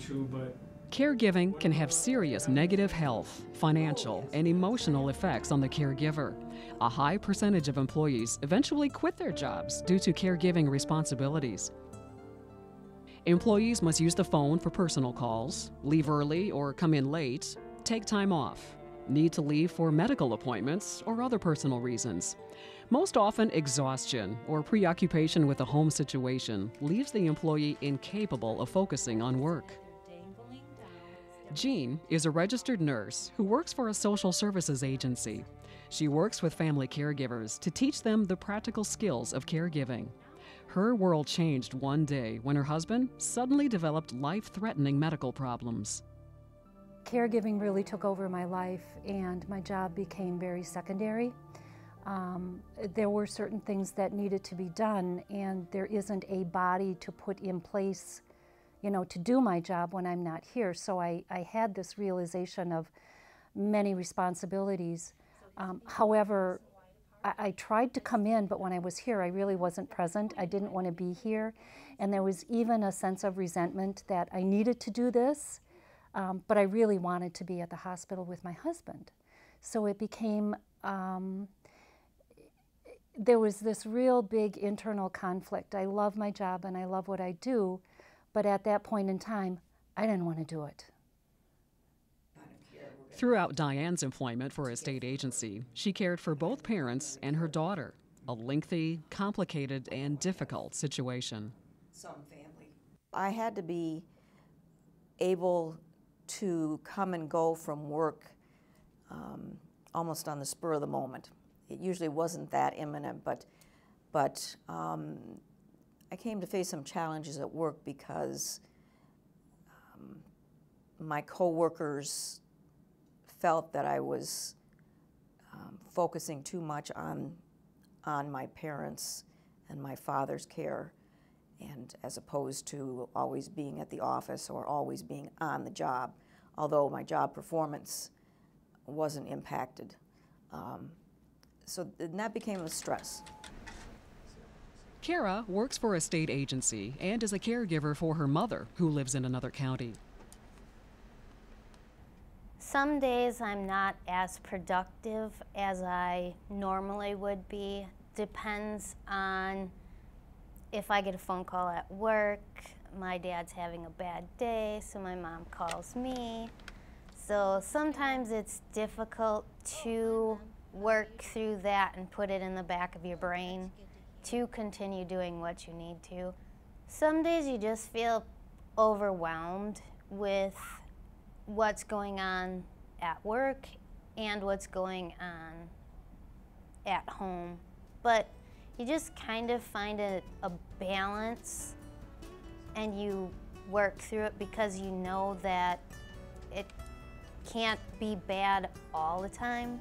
to, but Caregiving can have serious negative health, financial, and emotional effects on the caregiver. A high percentage of employees eventually quit their jobs due to caregiving responsibilities. Employees must use the phone for personal calls, leave early or come in late, take time off, need to leave for medical appointments or other personal reasons. Most often, exhaustion or preoccupation with a home situation leaves the employee incapable of focusing on work. Jean is a registered nurse who works for a social services agency. She works with family caregivers to teach them the practical skills of caregiving. Her world changed one day when her husband suddenly developed life-threatening medical problems. Caregiving really took over my life, and my job became very secondary. There were certain things that needed to be done, and there isn't a body to put in place, you know, to do my job when I'm not here. So I had this realization of many responsibilities. However, I tried to come in, but when I was here, I really wasn't present. I didn't want to be here. And there was even a sense of resentment that I needed to do this, but I really wanted to be at the hospital with my husband. So it became, there was this real big internal conflict. I love my job and I love what I do, but at that point in time, I didn't want to do it. Throughout Diane's employment for a state agency, she cared for both parents and her daughter, a lengthy, complicated, and difficult situation. I had to be able to come and go from work almost on the spur of the moment. It usually wasn't that imminent, but I came to face some challenges at work because my coworkers felt that I was focusing too much on my parents and my father's care, and as opposed to always being at the office or always being on the job, although my job performance wasn't impacted. So that became a stress. Kara works for a state agency and is a caregiver for her mother, who lives in another county. Some days I'm not as productive as I normally would be. Depends on if I get a phone call at work, my dad's having a bad day, so my mom calls me. So sometimes it's difficult to work through that and put it in the back of your brain to continue doing what you need to. Some days you just feel overwhelmed with what's going on at work and what's going on at home. But you just kind of find a balance and you work through it because you know that it can't be bad all the time.